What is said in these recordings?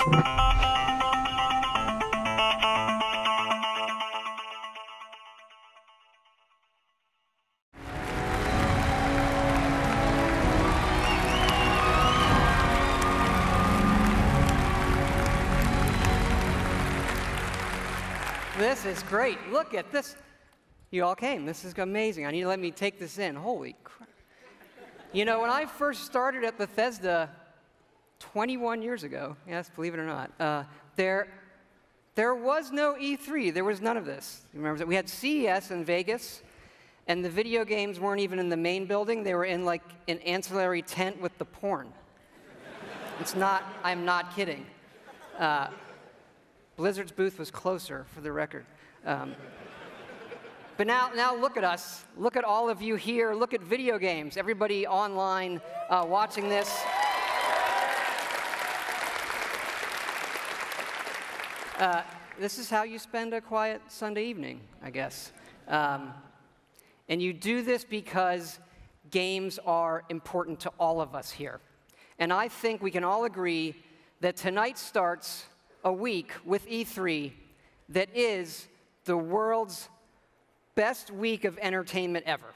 This is great. Look at this. You all came. This is amazing. I need to let me take this in. Holy crap. You know, when I first started at Bethesda 21 years ago, yes, believe it or not, there was no E3. There was none of this. Remember that we had CES in Vegas, and the video games weren't even in the main building. They were in like an ancillary tent with the porn. It's not, I'm not kidding. Blizzard's booth was closer, for the record. But now look at us. Look at all of you here. Look at video games. Everybody online watching this. This is how you spend a quiet Sunday evening, I guess. And you do this because games are important to all of us here. And I think we can all agree that tonight starts a week with E3 that is the world's best week of entertainment ever.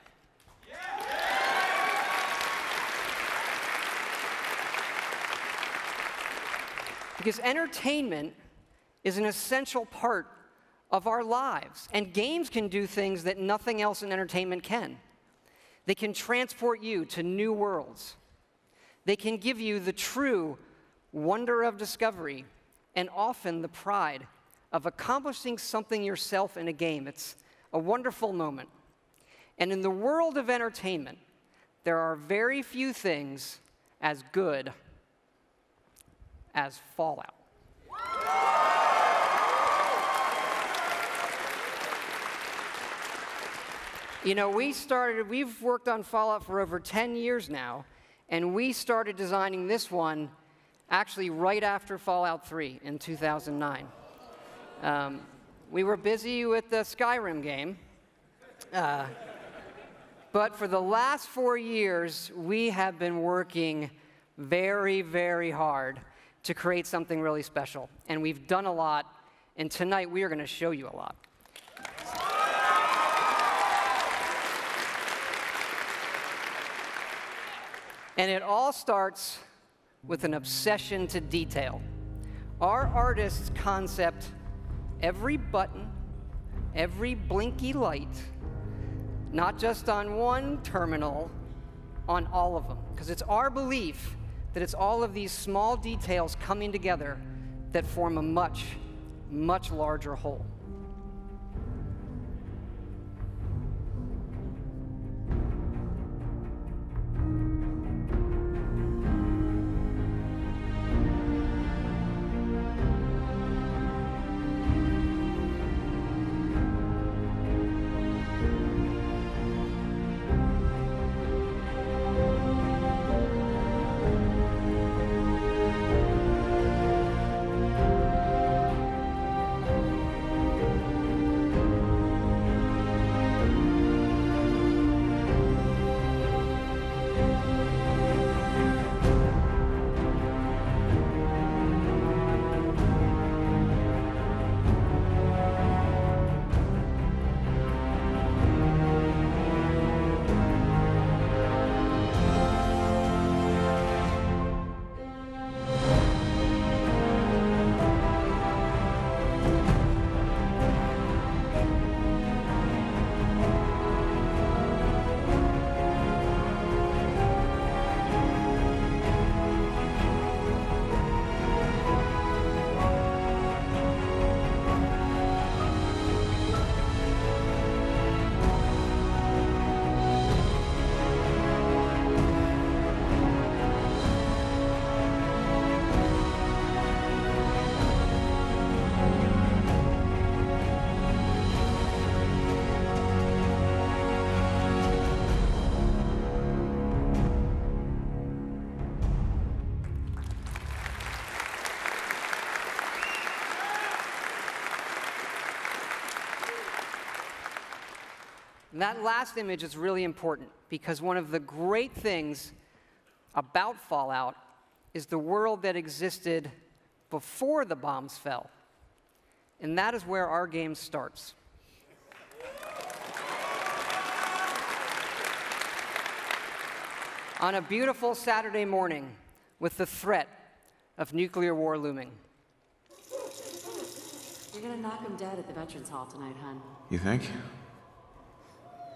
Because entertainment is an essential part of our lives, and games can do things that nothing else in entertainment can. They can transport you to new worlds. They can give you the true wonder of discovery and often the pride of accomplishing something yourself in a game. It's a wonderful moment. And in the world of entertainment, there are very few things as good as Fallout. You know, we've worked on Fallout for over 10 years now, and we started designing this one actually right after Fallout 3 in 2009. We were busy with the Skyrim game, but for the last 4 years, we have been working very, very hard to create something really special. And we've done a lot, and tonight we are going to show you a lot. And it all starts with an obsession to detail. Our artists concept every button, every blinky light, not just on one terminal, on all of them. Because it's our belief that it's all of these small details coming together that form a much, much larger whole. And that last image is really important because one of the great things about Fallout is the world that existed before the bombs fell. And that is where our game starts. On a beautiful Saturday morning, with the threat of nuclear war looming. You're gonna knock him dead at the Veterans Hall tonight, hon. You think?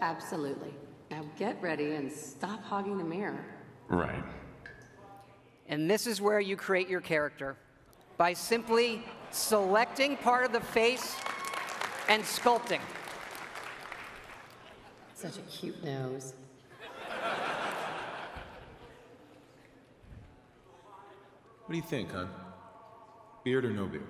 Absolutely. Now get ready and stop hogging the mirror. Right. And this is where you create your character, by simply selecting part of the face and sculpting. Such a cute nose. What do you think, hon? Beard or no beard?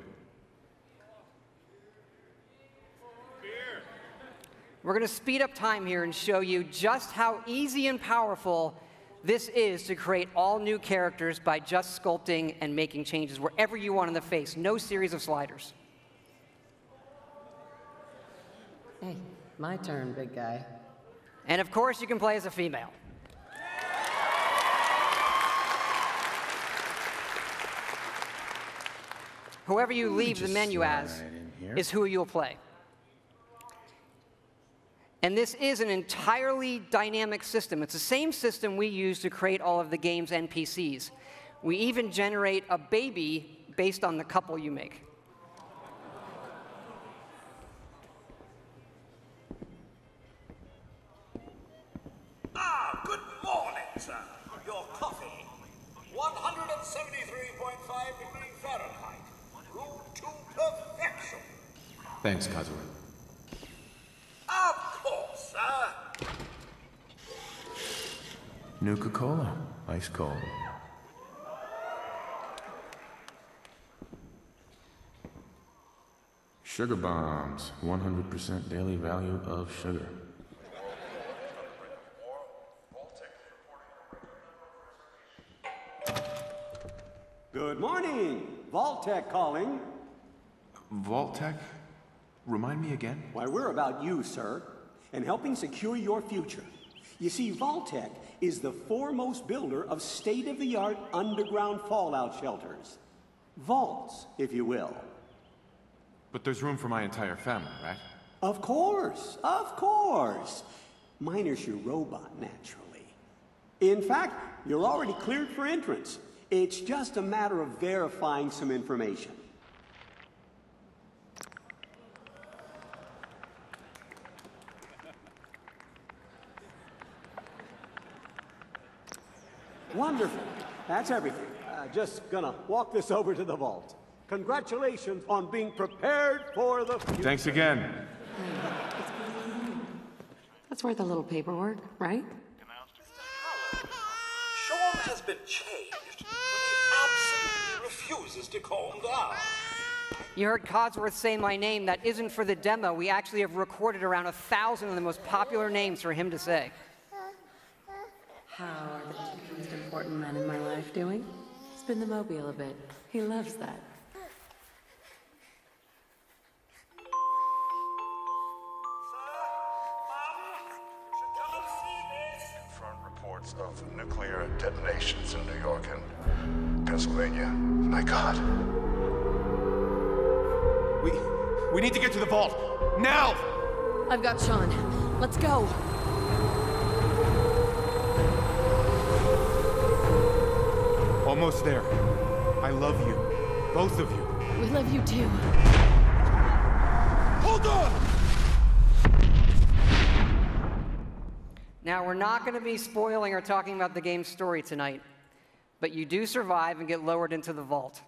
We're going to speed up time here and show you just how easy and powerful this is to create all new characters by just sculpting and making changes wherever you want in the face. No series of sliders. Hey, my turn, big guy. And of course, you can play as a female. Whoever you leave the menu as is who you'll play. And this is an entirely dynamic system. It's the same system we use to create all of the game's NPCs. We even generate a baby based on the couple you make. Ah, good morning, sir. Your coffee. 173.5 degrees Fahrenheit. Room to perfection. Thanks, Kazuo. Of course, sir. Nuka-Cola. Ice cold. Sugar bombs. 100% daily value of sugar. Good morning. Vault-Tec calling. Vault-Tec? Remind me again? Why, we're about you, sir, and helping secure your future. You see, Vault-Tec is the foremost builder of state-of-the-art underground fallout shelters. Vaults, if you will. But there's room for my entire family, right? Of course, of course. Miner's your robot, naturally. In fact, you're already cleared for entrance. It's just a matter of verifying some information. Wonderful. That's everything. Just gonna walk this over to the vault. Congratulations on being prepared for the future. Thanks again. That's worth a little paperwork, right? Sean has been changed, but he absolutely refuses to calm down. You heard Codsworth say my name. That isn't for the demo. We actually have recorded around 1,000 of the most popular names for him to say. How are the two most important men in my life doing? Spin the mobile a bit. He loves that. Reports of nuclear detonations in New York and Pennsylvania. My God. We need to get to the vault. Now! I've got Sean. Let's go. Almost there. I love you. Both of you. We love you too. Hold on! Now, we're not going to be spoiling or talking about the game's story tonight, but you do survive and get lowered into the vault.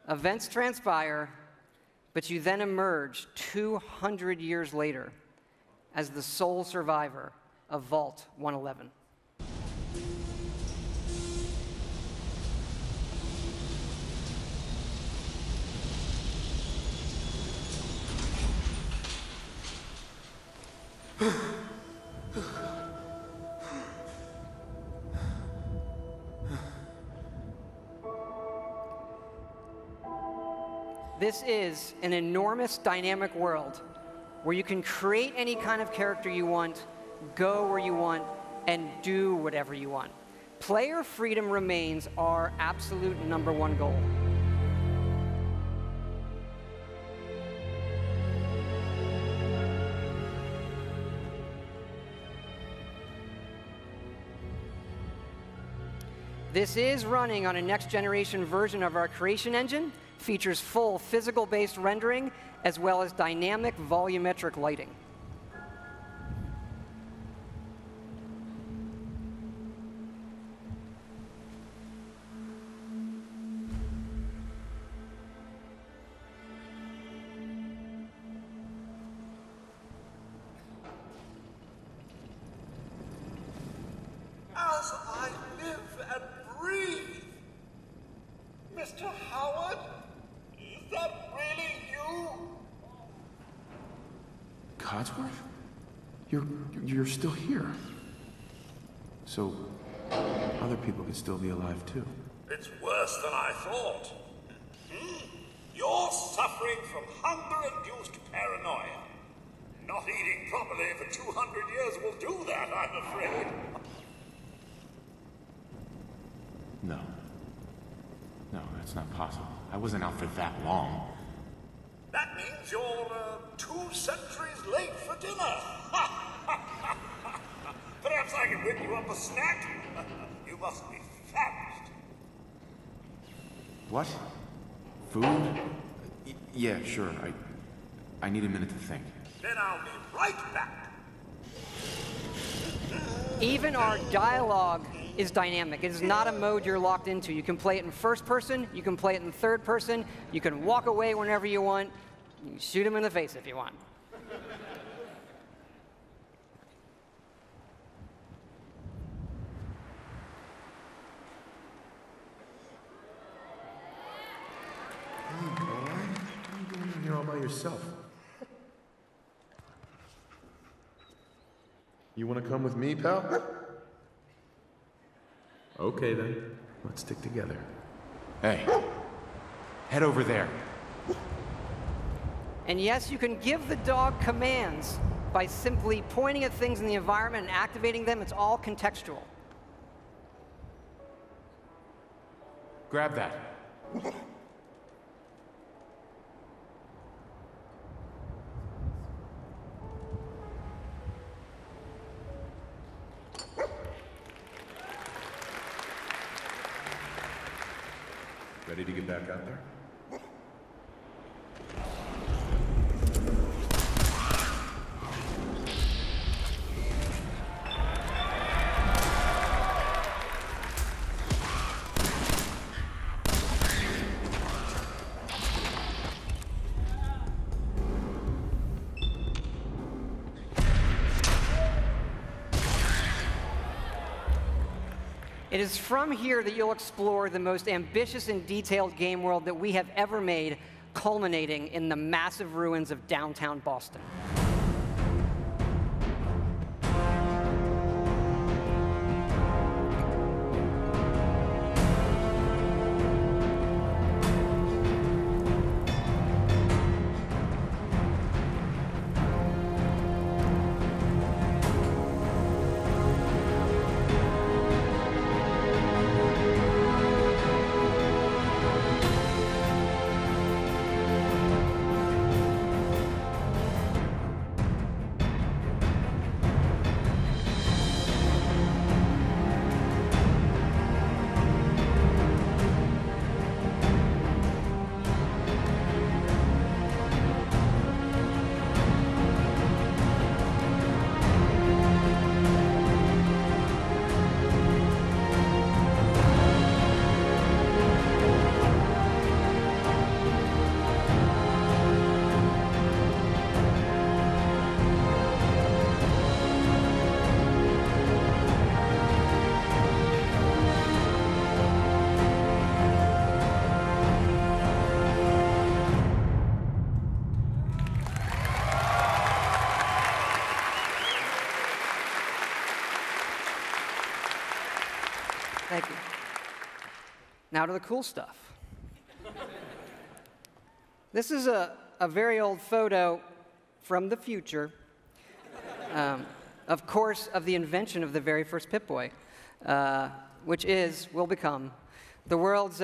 Events transpire, but you then emerge 200 years later as the sole survivor of Vault 111. This is an enormous dynamic world where you can create any kind of character you want, go where you want, and do whatever you want. Player freedom remains our absolute #1 goal. This is running on a next-generation version of our creation engine, features full physical-based rendering, as well as dynamic volumetric lighting. As I live and breathe. Mr. Howard, is that really you? Codsworth? You're still here. So, other people could still be alive too. It's worse than I thought. You're suffering from hunger-induced paranoia. Not eating properly for 200 years will do that, I'm afraid. No, that's not possible. I wasn't out for that long. That means you're 2 centuries late for dinner. Perhaps I can whip you up a snack? You must be famished. What? Food? Yeah, sure. I need a minute to think. Then I'll be right back. Even our dialogue is dynamic. It is not a mode you're locked into. You can play it in first person, you can play it in third person, you can walk away whenever you want, you can shoot him in the face if you want. Hey, boy. What are you doing in here all by yourself? You want to come with me, pal? Okay, then. Let's stick together. Hey, head over there. And yes, you can give the dog commands by simply pointing at things in the environment and activating them. It's all contextual. Grab that. Ready to get back out there? It is from here that you'll explore the most ambitious and detailed game world that we have ever made, culminating in the massive ruins of downtown Boston. Thank you. Now to the cool stuff. This is a very old photo from the future, of course, of the invention of the very first Pip-Boy, which will become the world's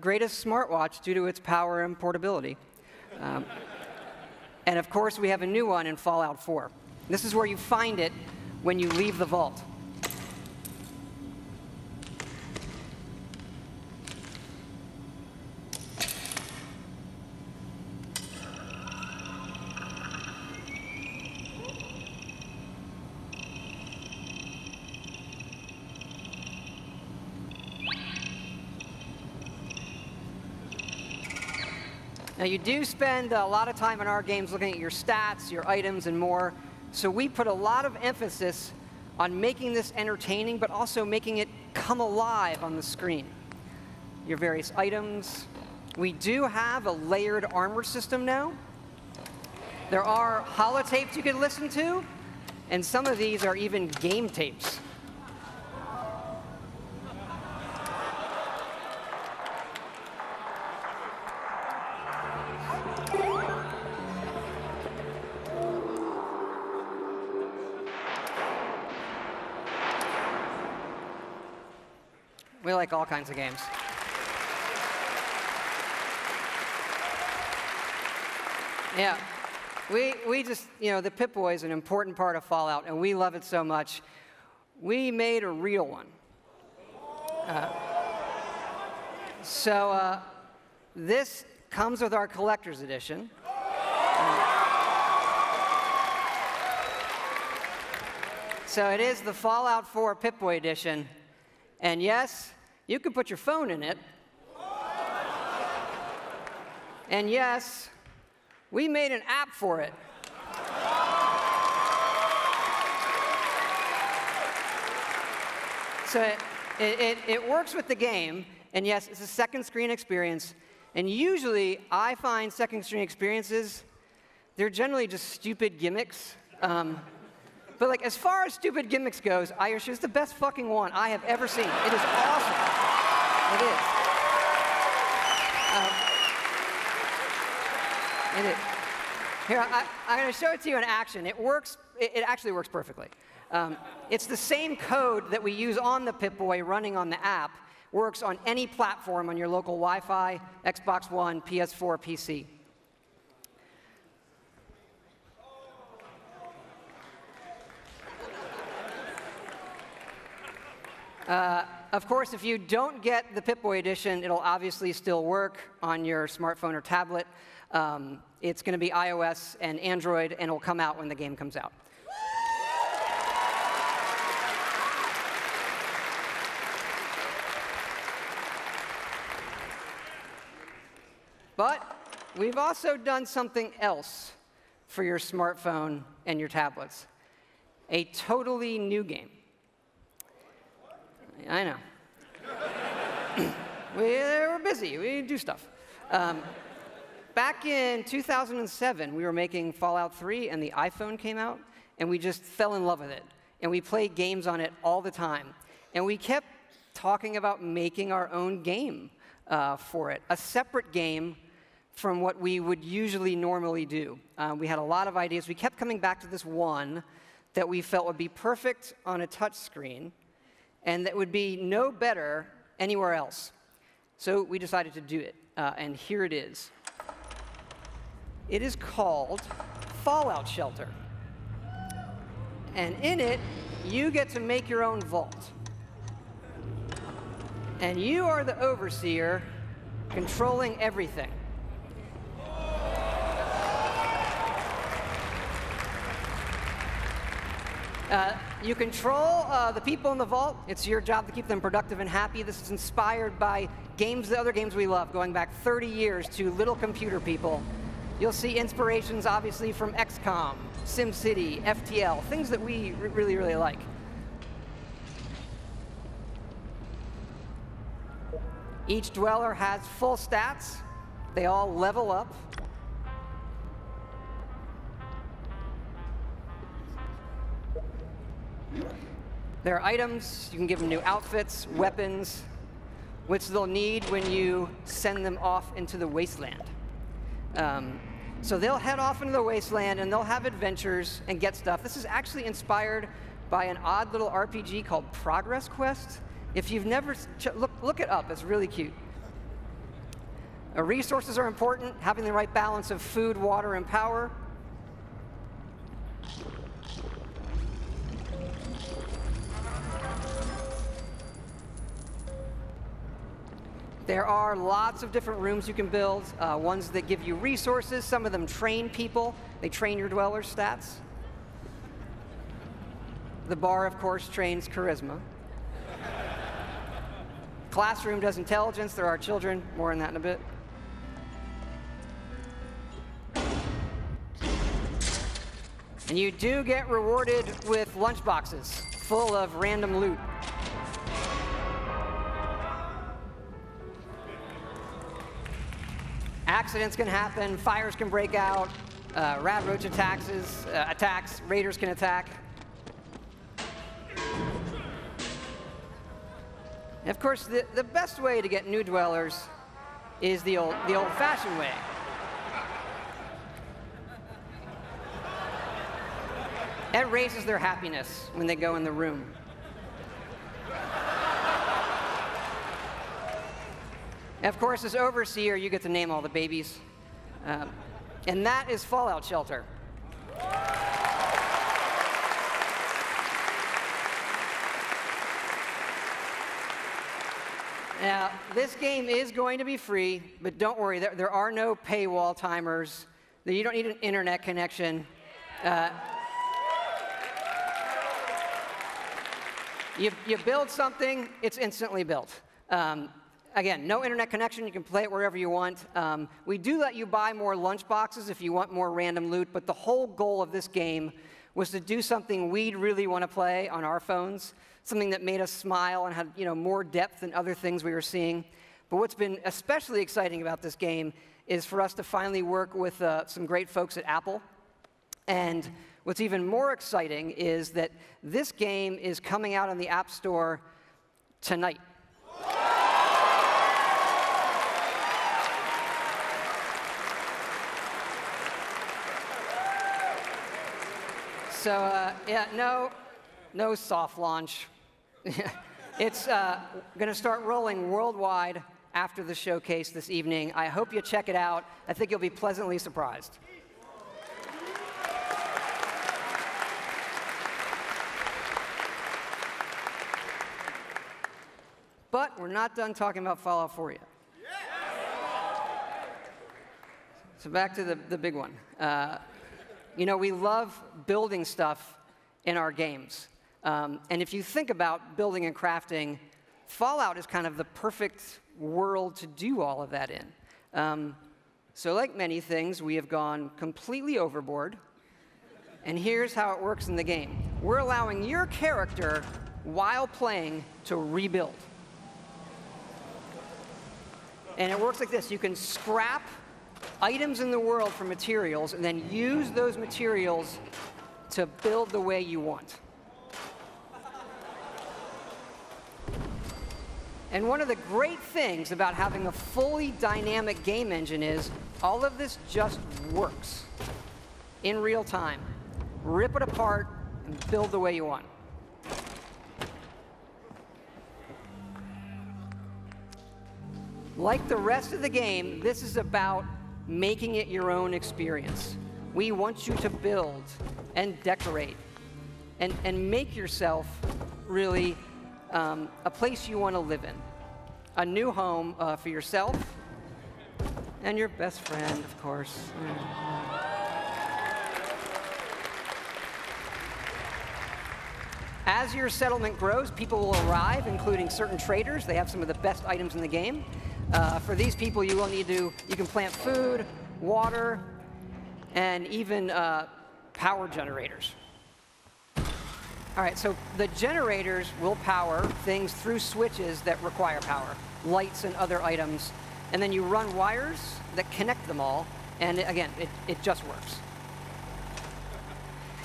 greatest smartwatch due to its power and portability. And of course, we have a new one in Fallout 4. This is where you find it when you leave the vault. Now, you do spend a lot of time in our games looking at your stats, your items, and more. So we put a lot of emphasis on making this entertaining, but also making it come alive on the screen. Your various items. We do have a layered armor system now. There are holotapes you can listen to, and some of these are even game tapes. We like all kinds of games. Yeah, we just, you know, the Pip-Boy is an important part of Fallout, and we love it so much. We made a real one. So this comes with our collector's edition. So it is the Fallout 4 Pip-Boy edition. And yes, you can put your phone in it. And yes, we made an app for it. So it works with the game, and yes, it's a second screen experience. And usually, I find second screen experiences, they're generally just stupid gimmicks. But like, as far as stupid gimmicks goes, I assure it's the best fucking one I have ever seen. It is awesome. It is. It is. Here, I'm going to show it to you in action. It works. It actually works perfectly. It's the same code that we use on the Pip-Boy running on the app. Works on any platform on your local Wi-Fi, Xbox One, PS4, PC. Of course, if you don't get the Pip-Boy edition, it'll obviously still work on your smartphone or tablet. It's going to be iOS and Android, and it'll come out when the game comes out. But we've also done something else for your smartphone and your tablets. A totally new game. I know. We're busy. We do stuff. Back in 2007, we were making Fallout 3, and the iPhone came out, and we just fell in love with it. And we played games on it all the time. And we kept talking about making our own game for it, a separate game from what we would usually normally do. We had a lot of ideas. We kept coming back to this one that we felt would be perfect on a touch screen, and that would be no better anywhere else. So we decided to do it, and here it is. It is called Fallout Shelter. And in it, you get to make your own vault. And you are the overseer controlling everything. You control the people in the vault. It's your job to keep them productive and happy. This is inspired by games, the other games we love, going back 30 years to Little Computer People. You'll see inspirations, obviously, from XCOM, SimCity, FTL, things that we really, really like. Each dweller has full stats. They all level up. There are items. You can give them new outfits, weapons, which they'll need when you send them off into the wasteland. So they'll head off into the wasteland, and they'll have adventures and get stuff. This is actually inspired by an odd little RPG called Progress Quest. If you've never, look it up. It's really cute. Resources are important, having the right balance of food, water, and power. There are lots of different rooms you can build, ones that give you resources. Some of them train people. They train your dweller's stats. The bar, of course, trains charisma. Classroom does intelligence. There are children. More on that in a bit. And you do get rewarded with lunchboxes full of random loot. Accidents can happen, fires can break out, rat roach attacks, raiders can attack. And of course, the best way to get new dwellers is the old-fashioned way. It raises their happiness when they go in the room. And of course, as overseer, you get to name all the babies. And that is Fallout Shelter. Now, this game is going to be free, but don't worry, there are no paywall timers. You don't need an internet connection. You build something, it's instantly built. Again, no internet connection, you can play it wherever you want. We do let you buy more lunchboxes if you want more random loot, but the whole goal of this game was to do something we'd really want to play on our phones, something that made us smile and had more depth than other things we were seeing. But what's been especially exciting about this game is for us to finally work with some great folks at Apple. And what's even more exciting is that this game is coming out on the App Store tonight. So, yeah, no soft launch. It's going to start rolling worldwide after the showcase this evening. I hope you check it out. I think you'll be pleasantly surprised. But we're not done talking about Fallout 4 yet. So back to the big one. We love building stuff in our games. And if you think about building and crafting, Fallout is kind of the perfect world to do all of that in. So like many things, we have gone completely overboard. And here's how it works in the game. We're allowing your character, while playing, to rebuild. And it works like this. You can scrap items in the world for materials and then use those materials to build the way you want. And one of the great things about having a fully dynamic game engine is all of this just works in real time. Rip it apart and build the way you want. Like the rest of the game, this is about making it your own experience. We want you to build and decorate and make yourself really a place you want to live in. A new home for yourself and your best friend, of course. As your settlement grows, people will arrive, including certain traders. They have some of the best items in the game. For these people, you can plant food, water, and even power generators. All right, so the generators will power things through switches that require power, lights and other items, and then you run wires that connect them all, and again, it just works.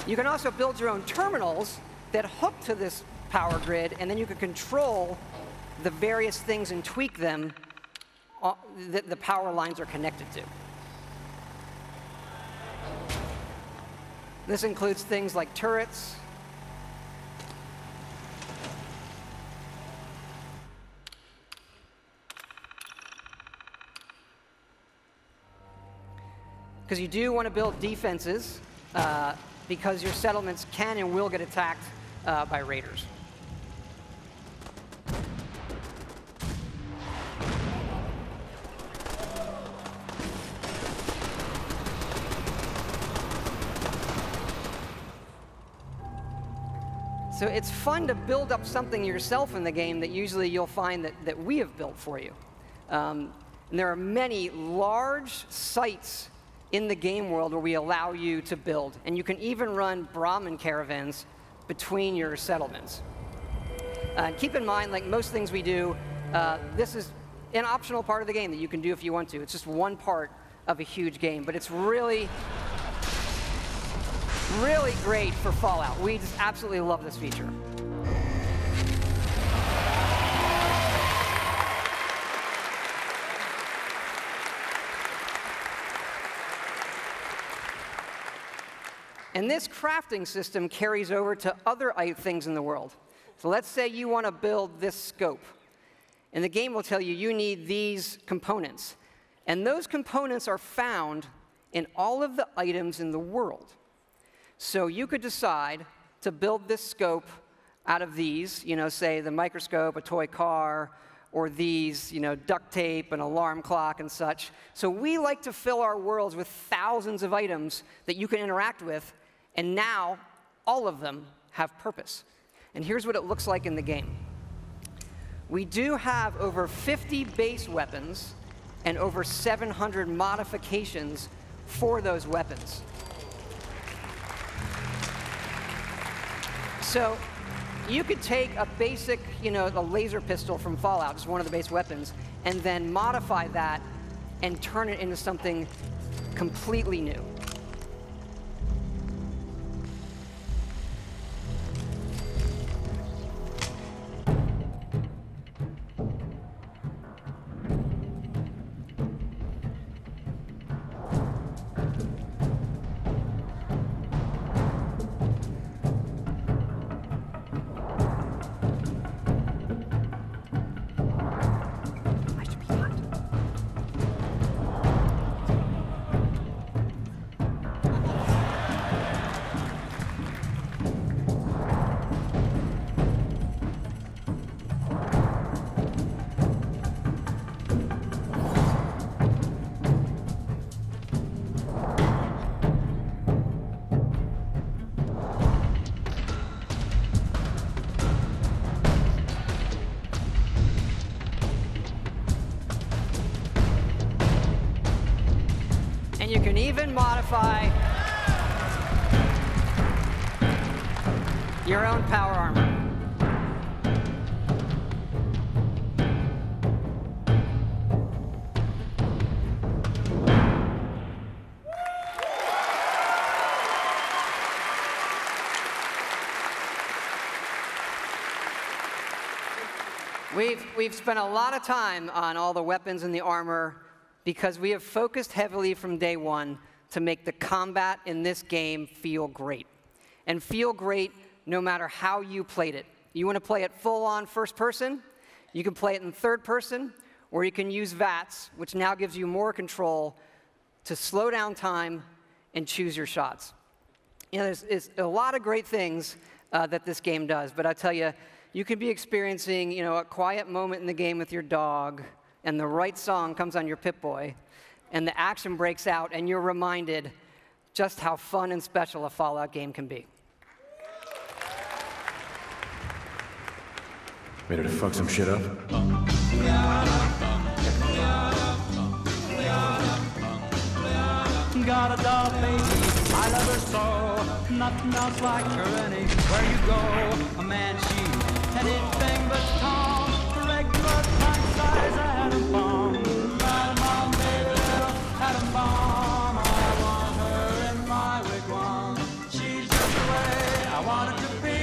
You can also build your own terminals that hook to this power grid, and then you can control the various things and tweak them that the power lines are connected to. This includes things like turrets, because you do want to build defenses because your settlements can and will get attacked by raiders. So it's fun to build up something yourself in the game that usually you'll find that we have built for you. And there are many large sites in the game world where we allow you to build. And you can even run brahmin caravans between your settlements. Keep in mind, like most things we do, this is an optional part of the game that you can do if you want to. It's just one part of a huge game, but it's really, really great for Fallout. We just absolutely love this feature. And this crafting system carries over to other things in the world. So let's say you want to build this scope. And the game will tell you you need these components. And those components are found in all of the items in the world. So you could decide to build this scope out of these, say the microscope, a toy car, or these, duct tape, an alarm clock, and such. So we like to fill our worlds with thousands of items that you can interact with. And now, all of them have purpose. And here's what it looks like in the game. We do have over 50 base weapons and over 700 modifications for those weapons. So you could take a basic, a laser pistol from Fallout, just one of the base weapons, and then modify that and turn it into something completely new. You can even modify your own power armor. We've spent a lot of time on all the weapons and the armor because we have focused heavily from day one to make the combat in this game feel great. And feel great no matter how you played it. You want to play it full-on first person, you can play it in third person, or you can use VATS, which now gives you more control to slow down time and choose your shots. There's a lot of great things that this game does, but I tell you, you could be experiencing a quiet moment in the game with your dog, and the right song comes on your Pip-Boy, and the action breaks out, and you're reminded just how fun and special a Fallout game can be. Ready to fuck some shit up? Got a doll, baby, I love her so. Nothing else like her anywhere you go. A man, she's anything but calm. A regular pint-size atom bomb. Atom bomb, baby, little atom bomb. I want her in my wigwam. She's just the way I want it to be.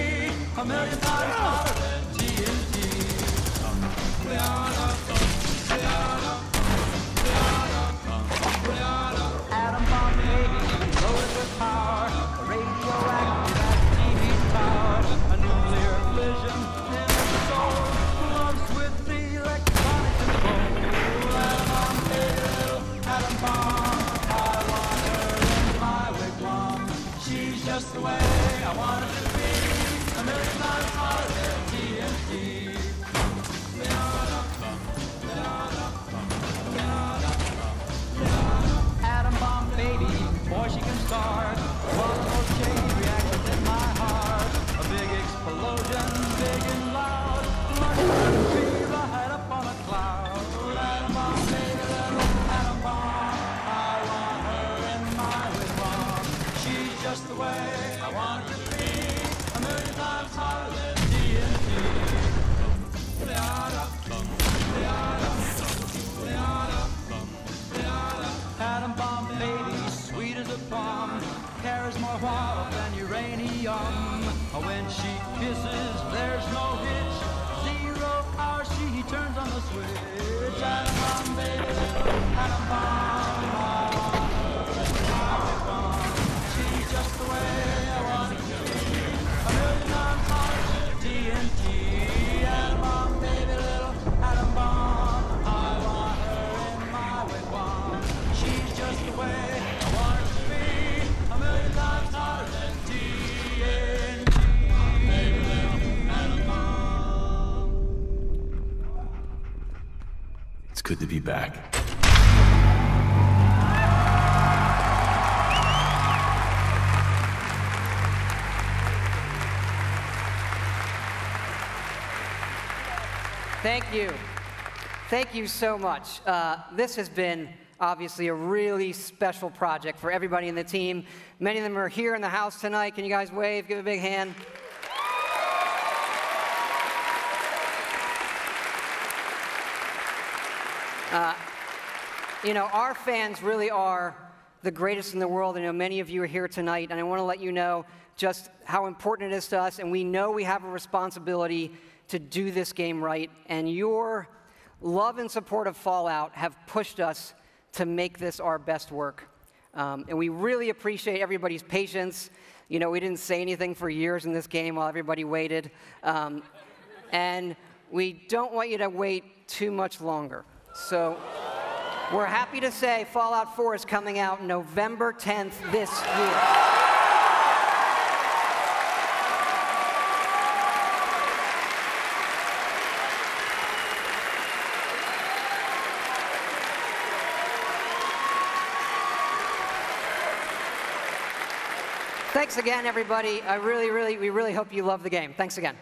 A million times hotter than TNT. Atom bomb, baby, loaded with power. A radioactive as TV's power. A nuclear fission in her soul. Gloves with the electronic control. Atom bomb, baby, little atom bomb. I want her in my wigwam. She's just the way I want it to be. A million times hotter than TNT. Atom bomb, baby, before she can start. One of those chain reactions in my heart. A big explosion, big and loud. Like a tree right up on a cloud. Atom bomb, baby, little atom bomb. I want her in way I want it to be, a million times hotter than TNT. Atom bomb, baby, sweet as a plum, carries more water than uranium. When she kisses, there's no hitch, 0 hour, she turns on the switch. Atom bomb, baby, atom bomb, I want her in my bomb. She's just the way I want it to be, a million times hotter than TNT. Atom bomb, baby, little atom bomb, I want her in my wigwam. She's just the way I want her to be, a million times hotter than TNT. Baby, little atom bomb. It's good to be back. Thank you. Thank you so much. This has been obviously a really special project for everybody in the team. Many of them are here in the house tonight. Can you guys wave? Give a big hand. You know, our fans really are the greatest in the world. I know many of you are here tonight, and I want to let you know just how important it is to us, and we know we have a responsibility to do this game right, and your love and support of Fallout have pushed us to make this our best work. And we really appreciate everybody's patience. You know, we didn't say anything for years in this game while everybody waited. And we don't want you to wait too much longer. So we're happy to say Fallout 4 is coming out November 10th this year. Thanks again, everybody. We really hope you love the game. Thanks again.